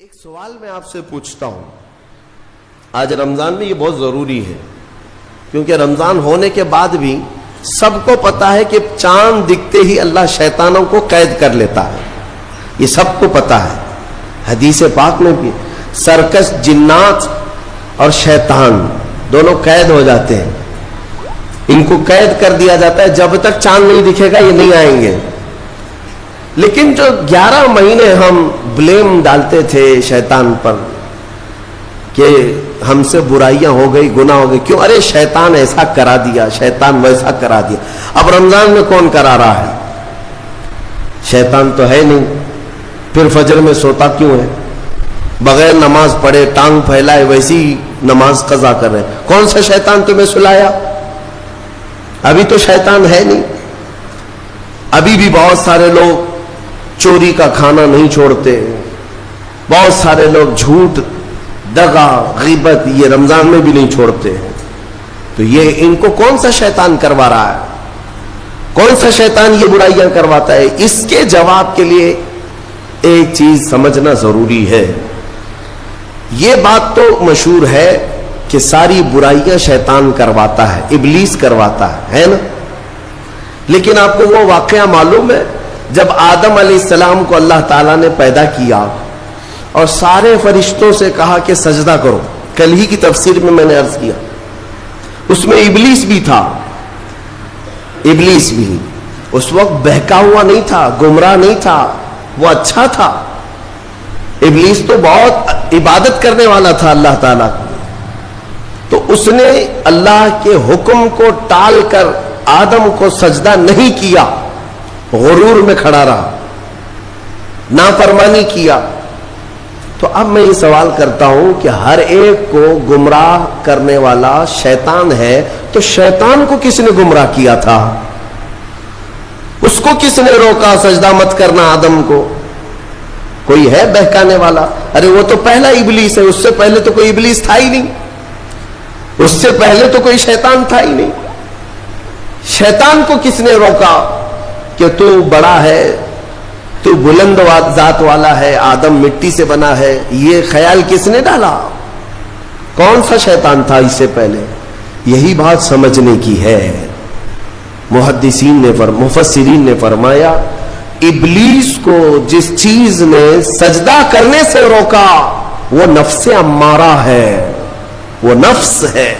ایک سوال میں آپ سے پوچھتا ہوں، آج رمضان میں یہ بہت ضروری ہے کیونکہ رمضان ہونے کے بعد بھی سب کو پتا ہے کہ چاند دکھتے ہی اللہ شیطانوں کو قید کر لیتا ہے، یہ سب کو پتا ہے۔ حدیث پاک میں بھی سرکش جنات اور شیطان دونوں قید ہو جاتے ہیں، ان کو قید کر دیا جاتا ہے، جب تک چاند نہیں دکھے گا یہ نہیں آئیں گے۔ لیکن جو 11 مہینے ہم بلیم ڈالتے تھے شیطان پر کہ ہم سے برائیاں ہو گئی، گناہ ہو گئی، کیوں؟ ارے شیطان ایسا کرا دیا، شیطان ویسا کرا دیا۔ اب رمضان میں کون کرا رہا ہے؟ شیطان تو ہے نہیں، پھر فجر میں سوتا کیوں ہے؟ بغیر نماز پڑھے ٹانگ پھیلائے ویسی نماز قضا کر رہے۔ کون سا شیطان تمہیں سلایا؟ ابھی تو شیطان ہے نہیں۔ ابھی بھی بہت سارے لوگ چوری کا کھانا نہیں چھوڑتے، بہت سارے لوگ جھوٹ، دغا، غیبت یہ رمضان میں بھی نہیں چھوڑتے ہیں۔ تو یہ ان کو کون سا شیطان کروا رہا ہے؟ کون سا شیطان یہ برائیاں کرواتا ہے؟ اس کے جواب کے لیے ایک چیز سمجھنا ضروری ہے۔ یہ بات تو مشہور ہے کہ ساری برائیاں شیطان کرواتا ہے، ابلیس کرواتا ہے نا؟ لیکن آپ کو وہ واقعہ معلوم ہے جب آدم علیہ السلام کو اللہ تعالیٰ نے پیدا کیا اور سارے فرشتوں سے کہا کہ سجدہ کرو، کل ہی کی تفسیر میں نے عرض کیا، اس میں ابلیس بھی تھا۔ ابلیس بھی اس وقت بہکا ہوا نہیں تھا، گمراہ نہیں تھا، وہ اچھا تھا۔ ابلیس تو بہت عبادت کرنے والا تھا اللہ تعالیٰ کی، تو اس نے اللہ کے حکم کو ٹال کر آدم کو سجدہ نہیں کیا، غرور میں کھڑا رہا، نافرمانی کیا۔ تو اب میں یہ سوال کرتا ہوں کہ ہر ایک کو گمراہ کرنے والا شیطان ہے، تو شیطان کو کس نے گمراہ کیا تھا؟ اس کو کس نے روکا سجدہ مت کرنا آدم کو؟ کوئی ہے بہکانے والا؟ ارے وہ تو پہلا ابلیس ہے، اس سے پہلے تو کوئی ابلیس تھا ہی نہیں، اس سے پہلے تو کوئی شیطان تھا ہی نہیں۔ شیطان کو کس نے روکا کہ تو بڑا ہے، تو بلند ذات والا ہے، آدم مٹی سے بنا ہے؟ یہ خیال کس نے ڈالا؟ کون سا شیطان تھا اس سے پہلے؟ یہی بات سمجھنے کی ہے۔ محدثین نے مفسرین نے فرمایا ابلیس کو جس چیز نے سجدہ کرنے سے روکا وہ نفس امارہ ہے، وہ نفس ہے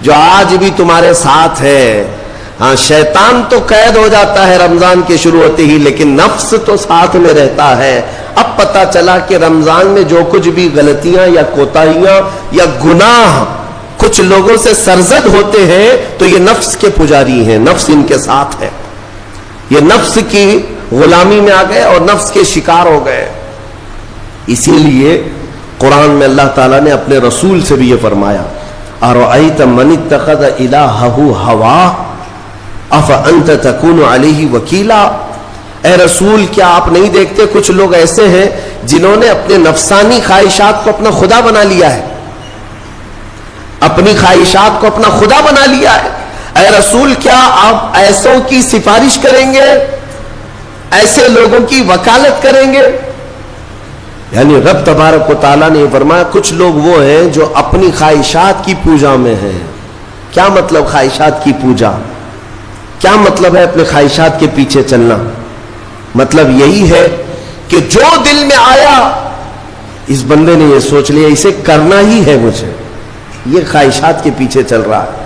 جو آج بھی تمہارے ساتھ ہے۔ ہاں شیطان تو قید ہو جاتا ہے رمضان کے شروع ہوتے ہی، لیکن نفس تو ساتھ میں رہتا ہے۔ اب پتا چلا کہ رمضان میں جو کچھ بھی غلطیاں یا کوتاہیاں یا گناہ کچھ لوگوں سے سرزد ہوتے ہیں تو یہ نفس کے پجاری ہیں، نفس ان کے ساتھ ہے، یہ نفس کی غلامی میں آ گئے اور نفس کے شکار ہو گئے۔ اسی لیے قرآن میں اللہ تعالیٰ نے اپنے رسول سے بھی یہ فرمایا اَرَأَيْتَ مَنِ اتَّخَذَ إِلَٰهَهُ هَوَاهُ أَفَأَنْتَ تَكُونُ عَلَيْهِ وَكِيلًا۔ اے رسول کیا آپ نہیں دیکھتے کچھ لوگ ایسے ہیں جنہوں نے اپنے نفسانی خواہشات کو اپنا خدا بنا لیا ہے، اپنی خواہشات کو اپنا خدا بنا لیا ہے۔ اے رسول کیا آپ ایسوں کی سفارش کریں گے، ایسے لوگوں کی وکالت کریں گے؟ یعنی رب تبارک و تعالیٰ نے فرمایا کچھ لوگ وہ ہیں جو اپنی خواہشات کی پوجا میں ہیں۔ کیا مطلب خواہشات کی پوجا؟ کیا مطلب ہے اپنے خواہشات کے پیچھے چلنا؟ مطلب یہی ہے کہ جو دل میں آیا اس بندے نے یہ سوچ لیا اسے کرنا ہی ہے مجھے، یہ خواہشات کے پیچھے چل رہا ہے۔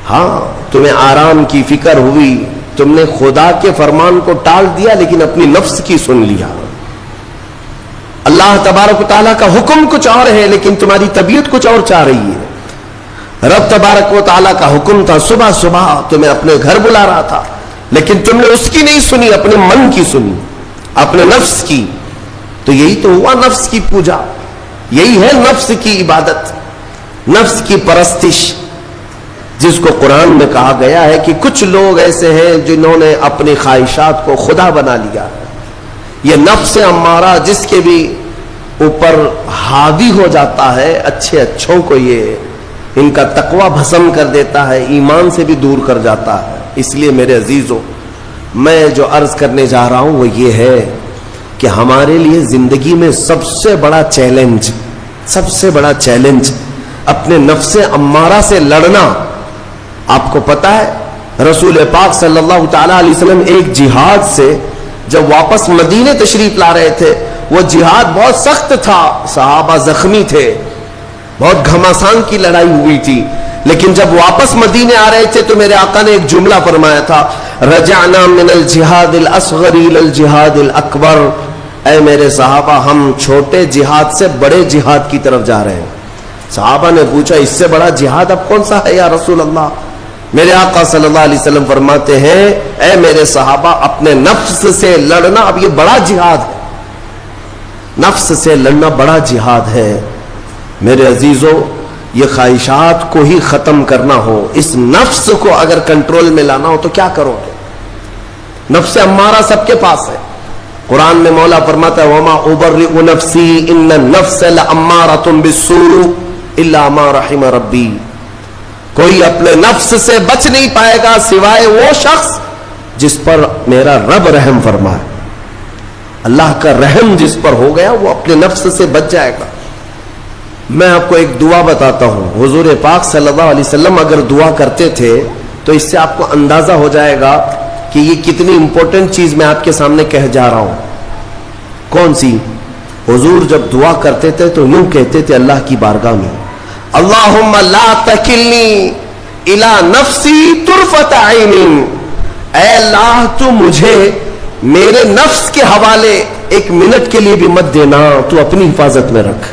ہاں تمہیں آرام کی فکر ہوئی، تم نے خدا کے فرمان کو ٹال دیا لیکن اپنی نفس کی سن لیا۔ اللہ تبارک و تعالیٰ کا حکم کچھ اور ہے لیکن تمہاری طبیعت کچھ اور چاہ رہی ہے۔ رب تبارک و تعالیٰ کا حکم تھا صبح صبح تمہیں اپنے گھر بلا رہا تھا لیکن تم نے اس کی نہیں سنی، اپنے من کی سنی، اپنے نفس کی۔ تو یہی تو ہوا نفس کی پوجا، یہی ہے نفس کی عبادت، نفس کی پرستش، جس کو قرآن میں کہا گیا ہے کہ کچھ لوگ ایسے ہیں جنہوں نے اپنی خواہشات کو خدا بنا لیا۔ یہ نفس امارہ جس کے بھی اوپر حاوی ہو جاتا ہے، اچھے اچھوں کو یہ ان کا تقوی بھسم کر دیتا ہے، ایمان سے بھی دور کر جاتا ہے۔ اس لیے میرے عزیزوں میں جو عرض کرنے جا رہا ہوں وہ یہ ہے کہ ہمارے لیے زندگی میں سب سے بڑا چیلنج اپنے نفس امارہ سے لڑنا. آپ کو پتا ہے رسول پاک صلی اللہ تعالی علیہ وسلم ایک جہاد سے جب واپس مدینے تشریف لا رہے تھے, وہ جہاد بہت سخت تھا, صحابہ زخمی تھے, بہت گھماسان کی لڑائی ہوئی تھی, لیکن جب واپس مدینے آ رہے تھے تو میرے آقا نے ایک جملہ فرمایا تھا, رجعنا من الجہاد الاصغر الى الجہاد الاکبر. اے میرے صحابہ, ہم چھوٹے جہاد سے بڑے جہاد کی طرف جا رہے ہیں. صحابہ نے پوچھا اس سے بڑا جہاد اب کون سا ہے یا رسول اللہ؟ میرے آقا صلی اللہ علیہ وسلم فرماتے ہیں, اے میرے صحابہ, اپنے نفس سے لڑنا اب یہ بڑا جہاد ہے, نفس سے لڑنا بڑا جہاد ہے. میرے عزیزو, یہ خواہشات کو ہی ختم کرنا ہو, اس نفس کو اگر کنٹرول میں لانا ہو تو کیا کرو گے؟ نفس امارہ سب کے پاس ہے. قرآن میں مولا فرماتا ہے, وما ابرئ نفسی ان النفس لامارۃ بالسوء الا ما رحم ربی. کوئی اپنے نفس سے بچ نہیں پائے گا سوائے وہ شخص جس پر میرا رب رحم فرمائے. اللہ کا رحم جس پر ہو گیا وہ اپنے نفس سے بچ جائے گا. میں آپ کو ایک دعا بتاتا ہوں, حضور پاک صلی اللہ علیہ وسلم اگر دعا کرتے تھے تو اس سے آپ کو اندازہ ہو جائے گا کہ یہ کتنی امپورٹنٹ چیز میں آپ کے سامنے کہہ جا رہا ہوں. کون سی؟ حضور جب دعا کرتے تھے تو یوں کہتے تھے اللہ کی بارگاہ میں, اللہم لا تکلنی الی نفسی طرفۃ عین. اے اللہ, تو مجھے میرے نفس کے حوالے ایک منٹ کے لیے بھی مت دینا, تو اپنی حفاظت میں رکھ.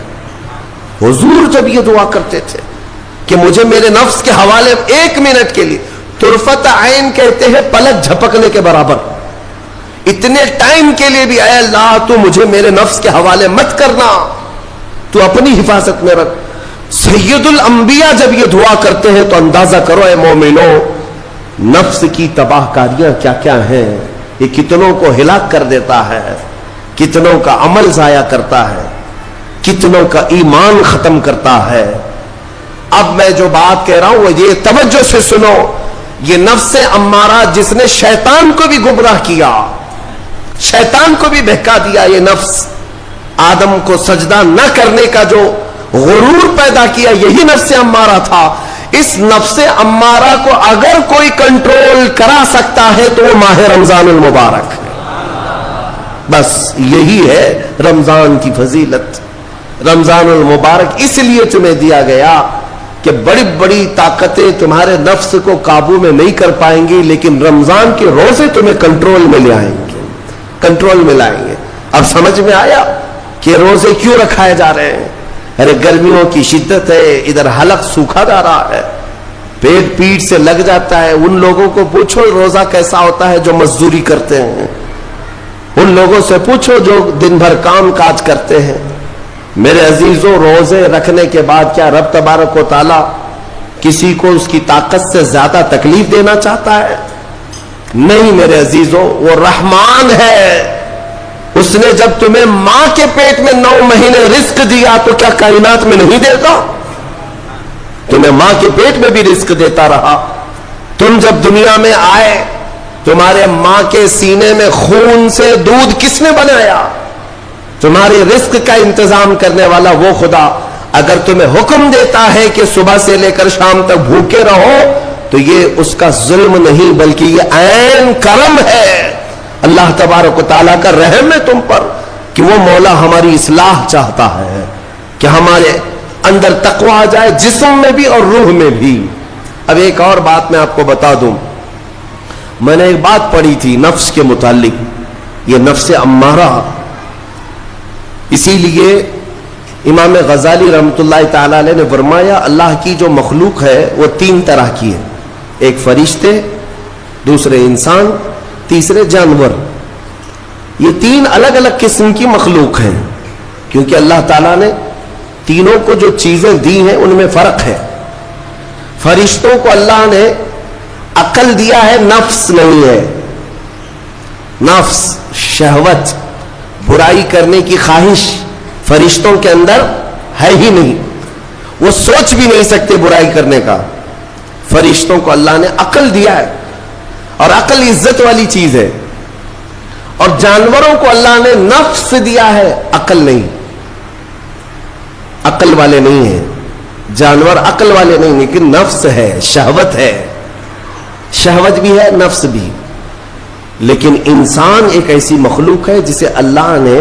حضور جب یہ دعا کرتے تھے کہ مجھے میرے نفس کے حوالے ایک منٹ کے لیے, طرفۃ عین کہتے ہیں پلک جھپکنے کے برابر, اتنے ٹائم کے لیے بھی اے اللہ تو مجھے میرے نفس کے حوالے مت کرنا, تو اپنی حفاظت میں رکھ. سید الانبیاء جب یہ دعا کرتے ہیں تو اندازہ کرو اے مومنو, نفس کی تباہ کاریاں کیا کیا ہیں. یہ کتنوں کو ہلاک کر دیتا ہے, کتنوں کا عمل ضائع کرتا ہے, کتنوں کا ایمان ختم کرتا ہے. اب میں جو بات کہہ رہا ہوں وہ یہ توجہ سے سنو, یہ نفس امارہ جس نے شیطان کو بھی گمراہ کیا, شیطان کو بھی بہکا دیا, یہ نفس آدم کو سجدہ نہ کرنے کا جو غرور پیدا کیا, یہی نفس امارہ تھا. اس نفس امارہ کو اگر کوئی کنٹرول کرا سکتا ہے تو وہ ماہ رمضان المبارک, بس یہی ہے رمضان کی فضیلت. رمضان المبارک اس لیے تمہیں دیا گیا کہ بڑی بڑی طاقتیں تمہارے نفس کو قابو میں نہیں کر پائیں گی, لیکن رمضان کے روزے تمہیں کنٹرول میں لے آئیں گے, کنٹرول میں لائیں گے. اب سمجھ میں آیا کہ روزے کیوں رکھائے جا رہے ہیں؟ ارے گرمیوں کی شدت ہے, ادھر حلق سوکھا جا رہا ہے, پیٹ پیٹ سے لگ جاتا ہے. ان لوگوں کو پوچھو روزہ کیسا ہوتا ہے جو مزدوری کرتے ہیں, ان لوگوں سے پوچھو جو دن بھر کام کاج کرتے ہیں. میرے عزیزوں, روزے رکھنے کے بعد کیا رب تبارک و تعالی کسی کو اس کی طاقت سے زیادہ تکلیف دینا چاہتا ہے؟ نہیں میرے عزیزوں, وہ رحمان ہے. اس نے جب تمہیں ماں کے پیٹ میں 9 مہینے رزق دیا تو کیا کائنات میں نہیں دیتا؟ تمہیں ماں کے پیٹ میں بھی رزق دیتا رہا. تم جب دنیا میں آئے, تمہارے ماں کے سینے میں خون سے دودھ کس نے بنایا؟ تمہارے رزق کا انتظام کرنے والا وہ خدا. اگر تمہیں حکم دیتا ہے کہ صبح سے لے کر شام تک بھوکے رہو تو یہ اس کا ظلم نہیں بلکہ یہ عین کرم ہے. اللہ تبارک و تعالیٰ کا رحم ہے تم پر کہ وہ مولا ہماری اصلاح چاہتا ہے کہ ہمارے اندر تقوی آ جائے, جسم میں بھی اور روح میں بھی. اب ایک اور بات میں آپ کو بتا دوں, میں نے ایک بات پڑھی تھی نفس کے متعلق, یہ نفس امارہ. اسی لیے امام غزالی رحمۃ اللہ تعالی علیہ نے فرمایا اللہ کی جو مخلوق ہے وہ 3 طرح کی ہے, ایک فرشتے, دوسرے انسان, تیسرے جانور. یہ 3 الگ الگ قسم کی مخلوق ہیں کیونکہ اللہ تعالیٰ نے تینوں کو جو چیزیں دی ہیں ان میں فرق ہے. فرشتوں کو اللہ نے عقل دیا ہے, نفس نہیں ہے. نفس, شہوت, برائی کرنے کی خواہش فرشتوں کے اندر ہے ہی نہیں, وہ سوچ بھی نہیں سکتے برائی کرنے کا. فرشتوں کو اللہ نے عقل دیا ہے, اور عقل عزت والی چیز ہے. اور جانوروں کو اللہ نے نفس دیا ہے، عقل نہیں. عقل والے نہیں ہیں جانور، عقل والے نہیں، لیکن نفس ہے، شہوت ہے، شہوت بھی ہے، نفس بھی. لیکن انسان ایک ایسی مخلوق ہے جسے اللہ نے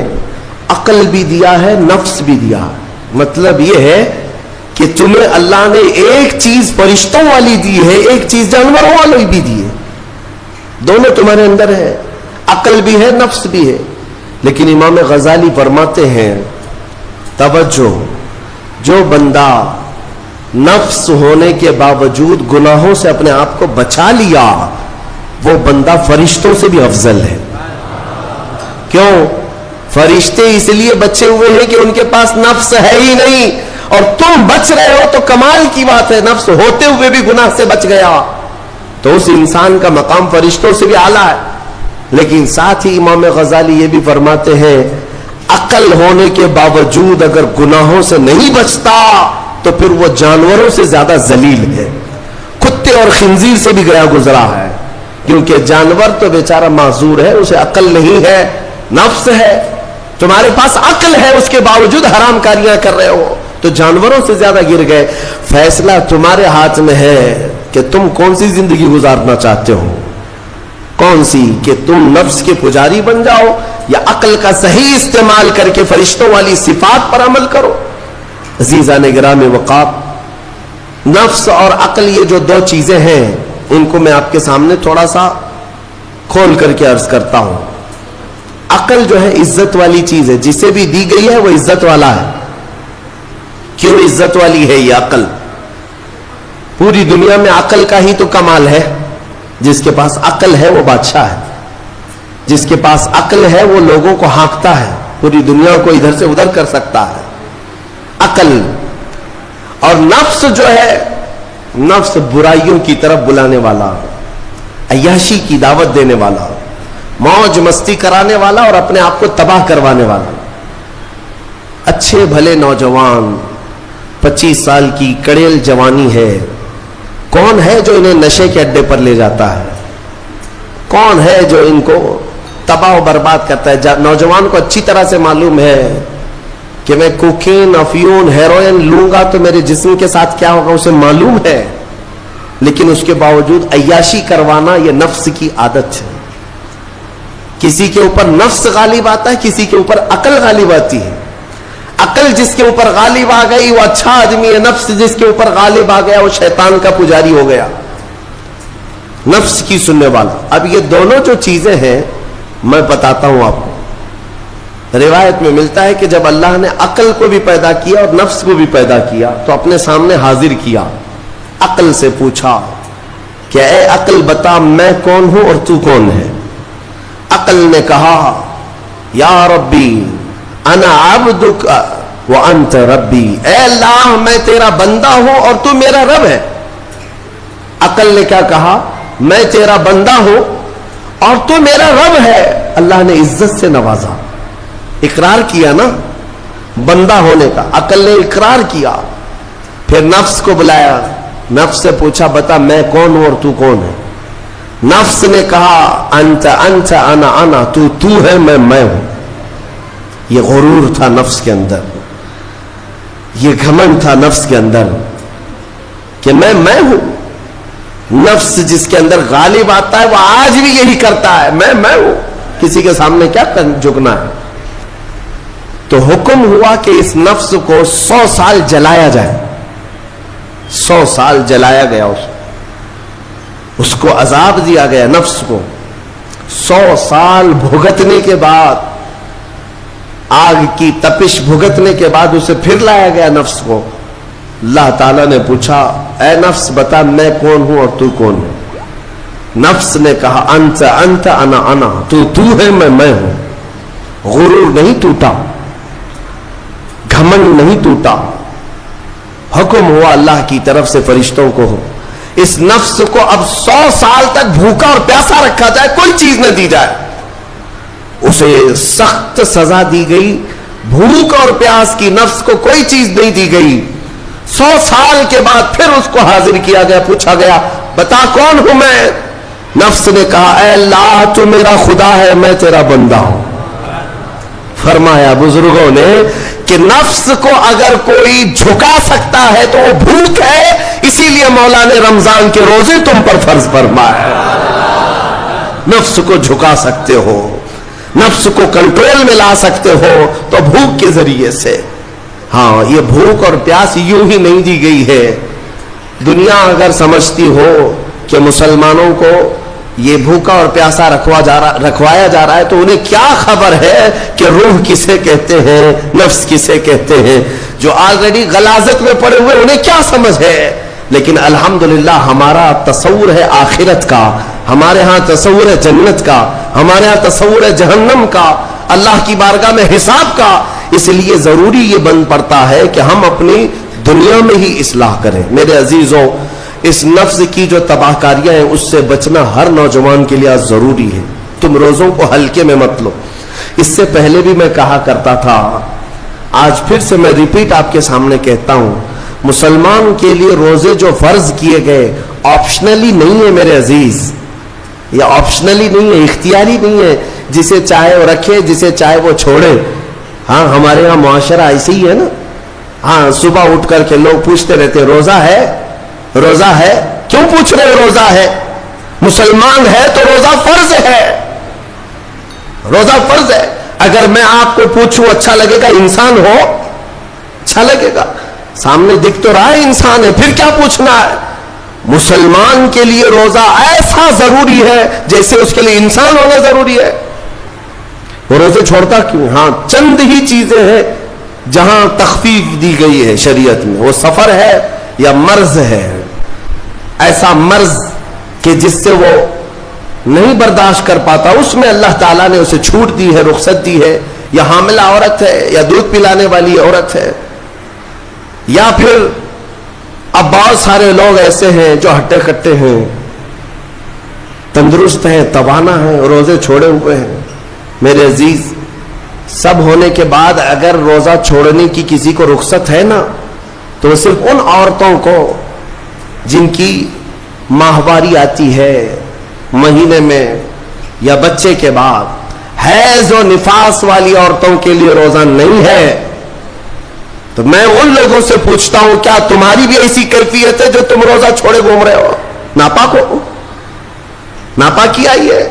عقل بھی دیا ہے، نفس بھی دیا ہے. مطلب یہ ہے کہ تمہیں اللہ نے ایک چیز فرشتوں والی دی ہے، ایک چیز جانوروں والی بھی دی ہے، دونوں تمہارے اندر ہے، عقل بھی ہے، نفس بھی ہے. لیکن امام غزالی فرماتے ہیں توجہ، جو بندہ نفس ہونے کے باوجود گناہوں سے اپنے آپ کو بچا لیا، وہ بندہ فرشتوں سے بھی افضل ہے. کیوں؟ فرشتے اس لیے بچے ہوئے ہیں کہ ان کے پاس نفس ہے ہی نہیں، اور تم بچ رہے ہو تو کمال کی بات ہے. نفس ہوتے ہوئے بھی گناہ سے بچ گیا تو اس انسان کا مقام فرشتوں سے بھی اعلیٰ ہے. لیکن ساتھ ہی امام غزالی یہ بھی فرماتے ہیں عقل ہونے کے باوجود اگر گناہوں سے نہیں بچتا تو پھر وہ جانوروں سے زیادہ ذلیل ہے، کتے اور خنزیر سے بھی گیا گزرا ہے. کیونکہ جانور تو بیچارہ معذور ہے، اسے عقل نہیں ہے، نفس ہے. تمہارے پاس عقل ہے، اس کے باوجود حرام کاریاں کر رہے ہو تو جانوروں سے زیادہ گر گئے. فیصلہ تمہارے ہاتھ میں ہے کہ تم کون سی زندگی گزارنا چاہتے ہو، کون سی، کہ تم نفس کے پجاری بن جاؤ یا عقل کا صحیح استعمال کر کے فرشتوں والی صفات پر عمل کرو. عزیزان گرامی وقار، نفس اور عقل یہ جو دو چیزیں ہیں ان کو میں آپ کے سامنے تھوڑا سا کھول کر کے عرض کرتا ہوں. عقل جو ہے عزت والی چیز ہے، جسے بھی دی گئی ہے وہ عزت والا ہے. کیوں عزت والی ہے یہ عقل؟ پوری دنیا میں عقل کا ہی تو کمال ہے. جس کے پاس عقل ہے وہ بادشاہ ہے، جس کے پاس عقل ہے وہ لوگوں کو ہانکتا ہے، پوری دنیا کو ادھر سے ادھر کر سکتا ہے. عقل اور نفس جو ہے، نفس برائیوں کی طرف بلانے والا، عیاشی کی دعوت دینے والا، موج مستی کرانے والا اور اپنے آپ کو تباہ کروانے والا. اچھے بھلے نوجوان 25 سال کی کڑیل جوانی ہے، کون ہے جو انہیں نشے کے اڈے پر لے جاتا ہے؟ کون ہے جو ان کو تباہ و برباد کرتا ہے؟ نوجوان کو اچھی طرح سے معلوم ہے کہ میں کوکین، افیون، ہیروئن لوں گا تو میرے جسم کے ساتھ کیا ہوگا، اسے معلوم ہے. لیکن اس کے باوجود عیاشی کروانا یہ نفس کی عادت ہے. کسی کے اوپر نفس غالب آتا ہے، کسی کے اوپر عقل غالب آتی ہے. عقل جس کے اوپر غالب آ گئی وہ اچھا آدمی ہے، نفس جس کے اوپر غالب آ گیا وہ شیطان کا پجاری ہو گیا، نفس کی سننے والا. اب یہ دونوں جو چیزیں ہیں میں بتاتا ہوں آپ کو. روایت میں ملتا ہے کہ جب اللہ نے عقل کو بھی پیدا کیا اور نفس کو بھی پیدا کیا تو اپنے سامنے حاضر کیا، عقل سے پوچھا کہ اے عقل بتا میں کون ہوں اور تو کون ہے؟ عقل نے کہا یا ربی انا عبدک وانت ربی، اے اللہ میں تیرا بندہ ہوں اور تو میرا رب ہے. عقل نے کیا کہا؟ میں تیرا بندہ ہوں اور تو میرا رب ہے. اللہ نے عزت سے نوازا، اقرار کیا نا بندہ ہونے کا. عقل نے اقرار کیا، پھر نفس کو بلایا، نفس سے پوچھا بتا میں کون ہوں اور تو کون ہے؟ نفس نے کہا انت انت انا انا، تو ہے میں ہوں. یہ غرور تھا نفس کے اندر، یہ گھمنڈ تھا نفس کے اندر کہ میں ہوں. نفس جس کے اندر غالب آتا ہے وہ آج بھی یہی کرتا ہے، میں ہوں، کسی کے سامنے کیا جھکنا ہے. تو حکم ہوا کہ اس نفس کو 100 سال جلایا جائے. 100 سال جلایا گیا، اس کو عذاب دیا گیا نفس کو. 100 سال بھگتنے کے بعد، آگ کی تپش بھگتنے کے بعد اسے پھر لایا گیا نفس کو. اللہ تعالیٰ نے پوچھا اے نفس بتا میں کون ہوں اور تو کون ہے؟ نفس نے کہا انت انت انا انا، تو ہے میں ہوں. غرور نہیں ٹوٹا، گھمنڈ نہیں ٹوٹا. حکم ہوا اللہ کی طرف سے فرشتوں کو اس نفس کو اب 100 سال تک بھوکا اور پیاسا رکھا جائے، کوئی چیز نہ دی جائے. اسے سخت سزا دی گئی. بھوک اور پیاس کی نفس کو کوئی چیز نہیں دی گئی. 100 سال کے بعد پھر اس کو حاضر کیا گیا، پوچھا گیا بتا کون ہوں میں؟ نفس نے کہا اے اللہ تو میرا خدا ہے، میں تیرا بندہ ہوں۔ فرمایا بزرگوں نے کہ نفس کو اگر کوئی جھکا سکتا ہے تو وہ بھوک ہے، اسی لیے مولا نے رمضان کے روزے تم پر فرض فرمایا۔ نفس کو جھکا سکتے ہو، نفس کو کنٹرول میں لا سکتے ہو تو بھوک کے ذریعے سے۔ ہاں، یہ بھوک اور پیاس یوں ہی نہیں دی گئی ہے۔ دنیا اگر سمجھتی ہو کہ مسلمانوں کو یہ بھوکا اور پیاسا رکھوایا جا رہا ہے تو انہیں کیا خبر ہے کہ روح کسے کہتے ہیں، نفس کسے کہتے ہیں؟ جو آلریڈی غلاظت میں پڑے ہوئے انہیں کیا سمجھ ہے؟ لیکن الحمدللہ ہمارا تصور ہے آخرت کا، ہمارے ہاں تصور ہے جنت کا، ہمارے ہاں تصور ہے جہنم کا، اللہ کی بارگاہ میں حساب کا۔ اس لیے ضروری یہ بن پڑتا ہے کہ ہم اپنی دنیا میں ہی اصلاح کریں۔ میرے عزیزوں، اس نفس کی جو تباہ کاریاں ہیں اس سے بچنا ہر نوجوان کے لیے ضروری ہے۔ تم روزوں کو ہلکے میں مت لو۔ اس سے پہلے بھی میں کہا کرتا تھا، آج پھر سے میں ریپیٹ آپ کے سامنے کہتا ہوں، مسلمان کے لیے روزے جو فرض کیے گئے آپشنلی نہیں ہے میرے عزیز، یہ آپشنلی نہیں ہے، اختیاری نہیں ہے، جسے چاہے وہ رکھے جسے چاہے وہ چھوڑے۔ ہاں، ہمارے یہاں معاشرہ ایسے ہی ہے نا۔ ہاں، صبح اٹھ کر کے لوگ پوچھتے رہتے روزہ ہے، روزہ ہے؟ کیوں پوچھ رہے روزہ ہے؟ مسلمان ہے تو روزہ فرض ہے، روزہ فرض ہے۔ اگر میں آپ کو پوچھوں اچھا لگے گا؟ انسان ہو اچھا لگے گا، سامنے دکھ تو رہا ہے انسان ہے، پھر کیا پوچھنا ہے؟ مسلمان کے لیے روزہ ایسا ضروری ہے جیسے اس کے لیے انسان ہونا ضروری ہے۔ وہ روزے چھوڑتا کیوں؟ ہاں، چند ہی چیزیں ہیں جہاں تخفیف دی گئی ہے شریعت میں، وہ سفر ہے یا مرض ہے، ایسا مرض کہ جس سے وہ نہیں برداشت کر پاتا، اس میں اللہ تعالیٰ نے اسے چھوٹ دی ہے، رخصت دی ہے، یا حاملہ عورت ہے، یا دودھ پلانے والی عورت ہے، یا پھر اب بہت سارے لوگ ایسے ہیں جو ہٹے کٹے ہیں، تندرست ہیں، توانا ہیں، روزے چھوڑے ہوئے ہیں۔ میرے عزیز، سب ہونے کے بعد اگر روزہ چھوڑنے کی کسی کو رخصت ہے نا تو صرف ان عورتوں کو جن کی ماہواری آتی ہے مہینے میں یا بچے کے بعد، حیض و نفاس والی عورتوں کے لیے روزہ نہیں ہے۔ تو میں ان لوگوں سے پوچھتا ہوں، کیا تمہاری بھی ایسی کیفیت ہے جو تم روزہ چھوڑے گھوم رہے ہو؟ ناپاک ہو؟ ناپاکی آئی ہے؟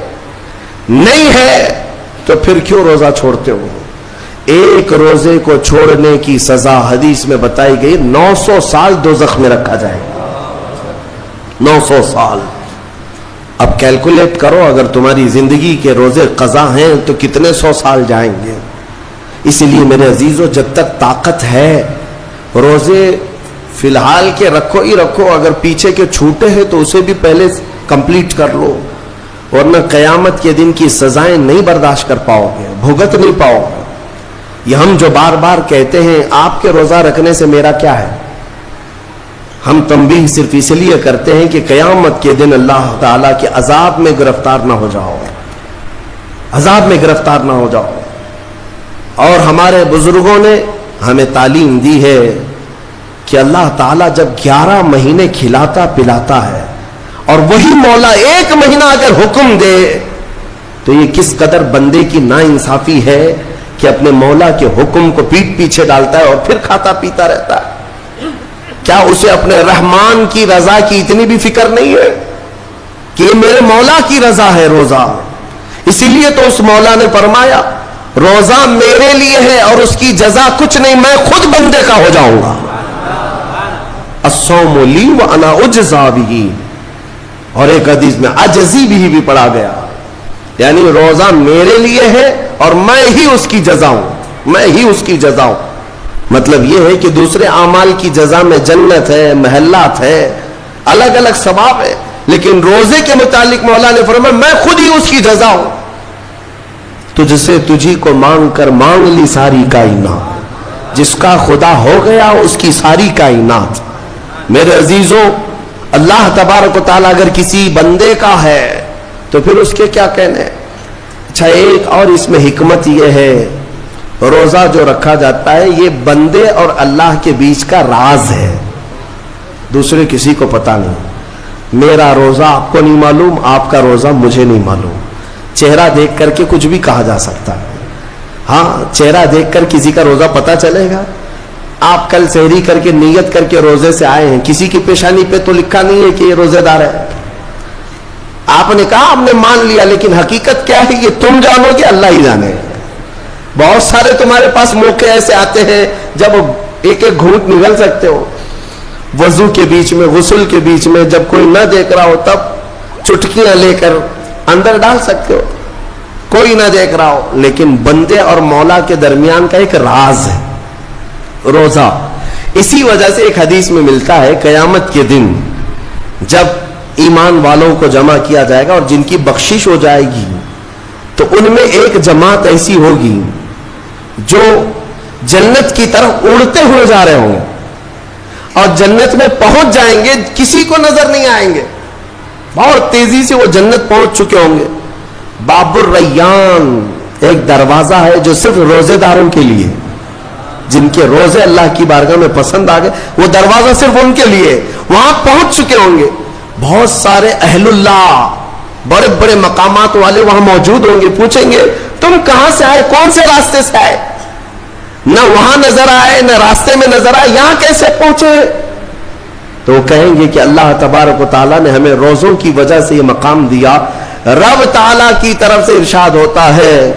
نہیں ہے تو پھر کیوں روزہ چھوڑتے ہو؟ ایک روزے کو چھوڑنے کی سزا حدیث میں بتائی گئی 900 سال دوزخ میں رکھا جائے گا۔ 900 سال۔ اب کیلکولیٹ کرو، اگر تمہاری زندگی کے روزے قضا ہیں تو کتنے 100 سال جائیں گے۔ اس لیے میرے عزیزو، جب تک طاقت ہے روزے فی الحال کے رکھو ہی رکھو، اگر پیچھے کے چھوٹے ہیں تو اسے بھی پہلے کمپلیٹ کر لو، ورنہ قیامت کے دن کی سزائیں نہیں برداشت کر پاؤ گے، بھگت نہیں پاؤ گے۔ یہ ہم جو بار بار کہتے ہیں آپ کے روزہ رکھنے سے میرا کیا ہے، ہم تنبیہ صرف اس لیے کرتے ہیں کہ قیامت کے دن اللہ تعالیٰ کے عذاب میں گرفتار نہ ہو جاؤ، عذاب میں گرفتار نہ ہو جاؤ۔ اور ہمارے بزرگوں نے ہمیں تعلیم دی ہے کہ اللہ تعالیٰ جب 11 مہینے کھلاتا پلاتا ہے اور وہی مولا 1 مہینہ اگر حکم دے تو یہ کس قدر بندے کی ناانصافی ہے کہ اپنے مولا کے حکم کو پیٹ پیچھے ڈالتا ہے اور پھر کھاتا پیتا رہتا ہے۔ کیا اسے اپنے رحمان کی رضا کی اتنی بھی فکر نہیں ہے کہ یہ میرے مولا کی رضا ہے روزہ؟ اسی لیے تو اس مولا نے فرمایا روزہ میرے لیے ہے اور اس کی جزا کچھ نہیں، میں خود بندے کا ہو جاؤں گا۔ الصوم لی وانا اجزا بہ، اور ایک حدیث میں عجزی بھی پڑھا گیا، یعنی روزہ میرے لیے ہے اور میں ہی اس کی جزا ہوں، میں ہی اس کی جزا ہوں۔ مطلب یہ ہے کہ دوسرے اعمال کی جزا میں جنت ہے، محلات ہے، الگ الگ ثواب ہے، لیکن روزے کے متعلق مولا نے فرمایا میں خود ہی اس کی جزا ہوں۔ تجھ سے تجھی کو مانگ کر مانگ لی ساری کائنات، جس کا خدا ہو گیا اس کی ساری کائنات۔ میرے عزیزوں، اللہ تبارک و تعالیٰ اگر کسی بندے کا ہے تو پھر اس کے کیا کہنے۔ اچھا، ایک اور اس میں حکمت یہ ہے، روزہ جو رکھا جاتا ہے یہ بندے اور اللہ کے بیچ کا راز ہے، دوسرے کسی کو پتا نہیں۔ میرا روزہ آپ کو نہیں معلوم، آپ کا روزہ مجھے نہیں معلوم. چہرہ دیکھ کر کے کچھ بھی کہا جا سکتا ہے. ہاں، چہرہ دیکھ کر کسی کا روزہ پتا چلے گا؟ آپ کل سحری کر کے نیت کر کے روزے سے آئے ہیں، کسی کی پیشانی پہ تو لکھا نہیں ہے کہ یہ روزے دار ہے. آپ نے کہا آپ نے مان لیا، لیکن حقیقت کیا ہے یہ تم جانو گے، اللہ ہی جانے. بہت سارے تمہارے پاس موقع ایسے آتے ہیں جب ایک ایک گھونٹ نگل سکتے ہو، وضو کے بیچ میں، غسل کے بیچ میں، جب کوئی نہ دیکھ رہا ہو تب چٹکیاں لے کر اندر ڈال سکتے ہو، کوئی نہ دیکھ رہا ہو. لیکن بندے اور مولا کے درمیان کا ایک راز ہے روزہ. اسی وجہ سے ایک حدیث میں ملتا ہے قیامت کے دن جب ایمان والوں کو جمع کیا جائے گا اور جن کی بخشش ہو جائے گی تو ان میں ایک جماعت ایسی ہوگی جو جنت کی طرف اڑتے ہوئے جا رہے ہوں گے اور جنت میں پہنچ جائیں گے، کسی کو نظر نہیں آئیں گے، بہت تیزی سے وہ جنت پہنچ چکے ہوں گے. باب الریان ایک دروازہ ہے جو صرف روزے داروں کے لیے، جن کے روزے اللہ کی بارگاہ میں پسند آ گئے، وہ دروازہ صرف ان کے لیے. وہاں پہنچ چکے ہوں گے، بہت سارے اہل اللہ، بڑے بڑے مقامات والے وہاں موجود ہوں گے. پوچھیں گے تم کہاں سے آئے، کون سے راستے سے آئے؟ نہ وہاں نظر آئے نہ راستے میں نظر آئے، یہاں کیسے پہنچے؟ تو وہ کہیں گے کہ اللہ تبارک و تعالیٰ نے ہمیں روزوں کی وجہ سے یہ مقام دیا. رب تعالیٰ کی طرف سے ارشاد ہوتا ہے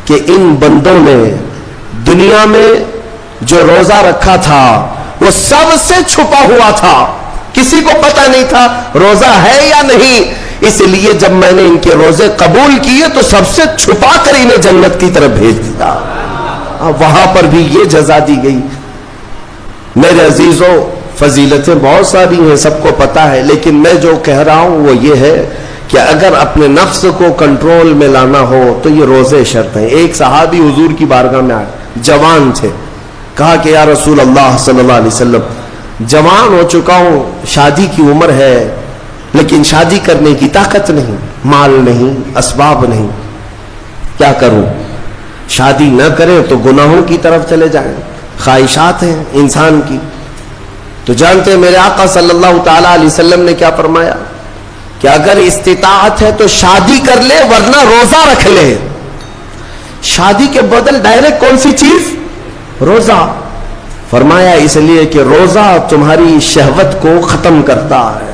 کہ ان بندوں نے دنیا میں جو روزہ رکھا تھا وہ سب سے چھپا ہوا تھا، کسی کو پتہ نہیں تھا روزہ ہے یا نہیں. اس لیے جب میں نے ان کے روزے قبول کیے تو سب سے چھپا کر انہیں جنت کی طرف بھیج دیا. وہاں پر بھی یہ جزا دی گئی. میرے عزیزوں، فضیلتیں بہت ساری ہیں، سب کو پتا ہے، لیکن میں جو کہہ رہا ہوں وہ یہ ہے کہ اگر اپنے نفس کو کنٹرول میں لانا ہو تو یہ روزے شرط ہیں. ایک صحابی حضور کی بارگاہ میں آئے، جوان تھے، کہا کہ یا رسول اللہ صلی اللہ علیہ وسلم، جوان ہو چکا ہوں، شادی کی عمر ہے، لیکن شادی کرنے کی طاقت نہیں، مال نہیں، اسباب نہیں، کیا کروں؟ شادی نہ کریں تو گناہوں کی طرف چلے جائیں، خواہشات ہیں انسان کی. تو جانتے ہیں میرے آقا صلی اللہ تعالی علیہ وسلم نے کیا فرمایا کہ اگر استطاعت ہے تو شادی کر لے ورنہ روزہ رکھ لے. شادی کے بدل ڈائریکٹ کون سی چیز؟ روزہ. فرمایا اس لیے کہ روزہ تمہاری شہوت کو ختم کرتا ہے،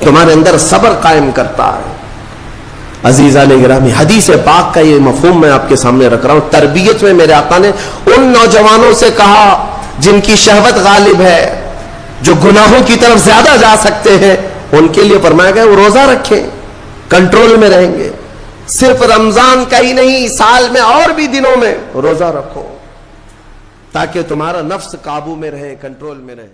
تمہارے اندر صبر قائم کرتا ہے. عزیزان گرامی، حدیث پاک کا یہ مفہوم میں آپ کے سامنے رکھ رہا ہوں. تربیت میں میرے آقا نے ان نوجوانوں سے کہا جن کی شہوت غالب ہے، جو گناہوں کی طرف زیادہ جا سکتے ہیں، ان کے لیے فرمایا گیا وہ روزہ رکھیں، کنٹرول میں رہیں گے. صرف رمضان کا ہی نہیں، سال میں اور بھی دنوں میں روزہ رکھو تاکہ تمہارا نفس قابو میں رہے، کنٹرول میں رہے.